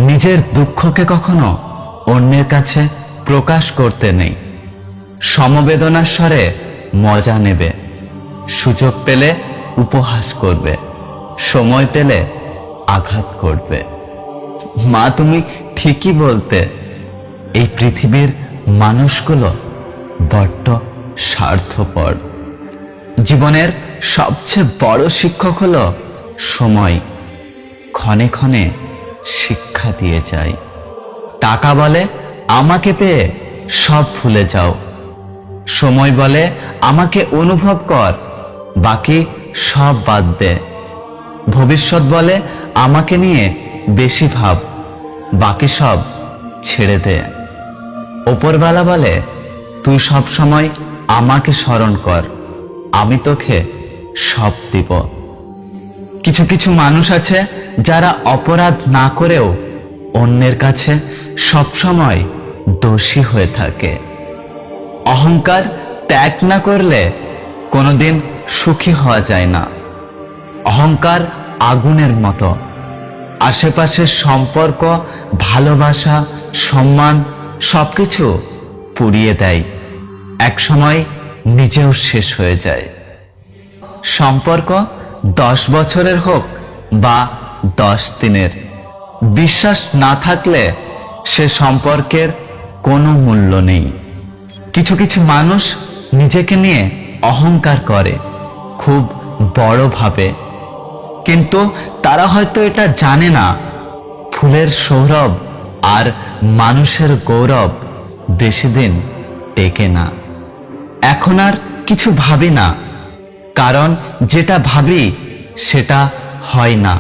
নিজের দুঃখকে কখনো অন্যের কাছে প্রকাশ করতে নেই। সমবেদনার স্বরে মজা নেবে, সুযোগ পেলে উপহাস করবে, সময় পেলে আঘাত করবে। মা, তুমি ঠিকই বলতে, এই পৃথিবীর মানুষগুলো বড্ড স্বার্থপর। জীবনের সবচেয়ে বড় শিক্ষক হলো সময়। ক্ষণে ক্ষণে শিক্ষা দিয়ে যায়। টাকা বলে আমাকে পেয়ে সব ভুলে যাও, সময় বলে আমাকে অনুভব কর, বাকি সব বাদ দে। ভবিষ্যৎ বলে আমাকে নিয়ে বেশি ভাব, বাকি সব ছেড়ে দে। ওপরওয়ালা বলে তুই সব সময় আমাকে স্মরণ কর, আমি তোকে সব দিব। কিছু কিছু মানুষ আছে যারা অপরাধ না করেও অন্যের কাছে সবসময় দোষী হয়ে থাকে। অহংকার ত্যাগ না করলে কোনোদিন সুখী হওয়া যায় না। অহংকার আগুনের মতো, আশেপাশের সম্পর্ক, ভালোবাসা, সম্মান সবকিছু পুড়িয়ে দেয়, একসময় নিজেও শেষ হয়ে যায়। সম্পর্ক 10 বছরের হোক বা 10 দিনের, বিশ্বাস না থাকলে সে সম্পর্কের কোনো মূল্য নেই। কিছু কিছু মানুষ নিজেকে নিয়ে অহংকার করে, খুব বড় ভাবে, কিন্তু তারা হয়তো এটা জানে না ফুলের সৌরভ আর মানুষের গৌরব বেশি দিন টেকে না। এখন আর কিছু ভাবি না, কারণ যেটা ভাবি সেটা হয় না,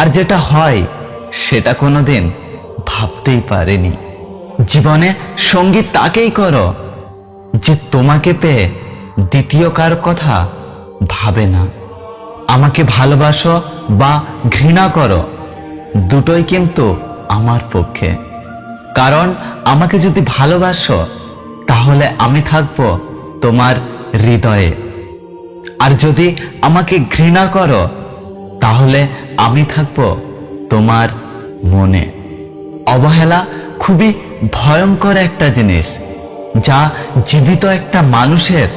আর যেটা হয় সেটা কোনোদিন ভাবতেই পারেনি। জীবনে সঙ্গী তাকেই করো যে তোমাকে পেয়ে দ্বিতীয় কারো কথা ভাবে না। আমাকে ভালোবাসো বা ঘৃণা করো, দুটোই কিন্তু আমার পক্ষে। কারণ আমাকে যদি ভালোবাসো তাহলে আমি থাকবো তোমার হৃদয়ে, আর যদি আমাকে ঘৃণা করো তাহলে আমি থাকবো তোমার মনে। অবহেলা খুবই ভয়ঙ্কর একটা জিনিস, যা জীবিত একটা মানুষের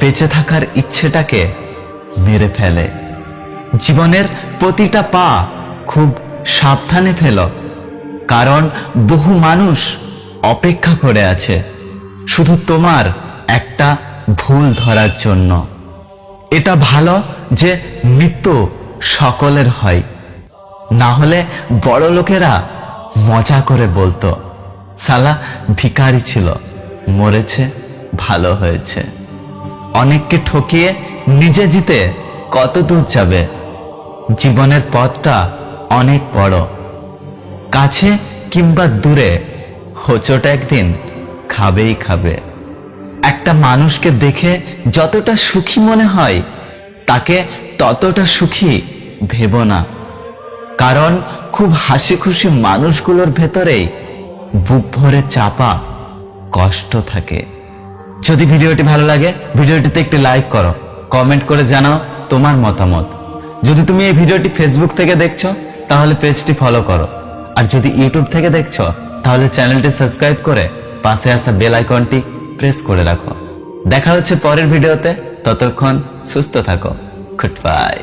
বেঁচে থাকার ইচ্ছেটাকে মেরে ফেলে। জীবনের প্রতিটা পা খুব সাবধানে ফেলো, কারণ বহু মানুষ অপেক্ষা করে আছে শুধু তোমার একটা ভুল ধরার জন্য। এটা ভালো যে মৃত্যু সকলের হয়, না হলে বড় লোকেরা মজা করে বলতো সালা ভিখারি ছিল, মরেছে ভালো হয়েছে। অনেককে ঠকিয়ে নিজে জিতে কত দূর যাবে? জীবনের পথটা অনেক বড়, কাছে কিংবা দূরে হোঁচট একদিন খাবেই খাবে। একটা মানুষকে দেখে যতটা সুখী মনে হয় তাকে ততটা সুখী ভেবো না, কারণ খুব হাসি খুশি মানুষগুলোর ভেতরেই বুক ভরে চাপা কষ্ট থাকে। যদি ভিডিওটি ভালো লাগে ভিডিওটিতে একটি লাইক করো, কমেন্ট করে জানাও তোমার মতামত। যদি তুমি এই ভিডিওটি ফেসবুক থেকে দেখছো তাহলে পেজটি ফলো করো, আর যদি ইউটিউব থেকে দেখছো তাহলে চ্যানেলটি সাবস্ক্রাইব করে পাশে আসা বেল আইকনটি প্রেস করে রাখো। দেখা হচ্ছে পরের ভিডিওতে, ততক্ষণ সুস্থ থাকো। Good bye.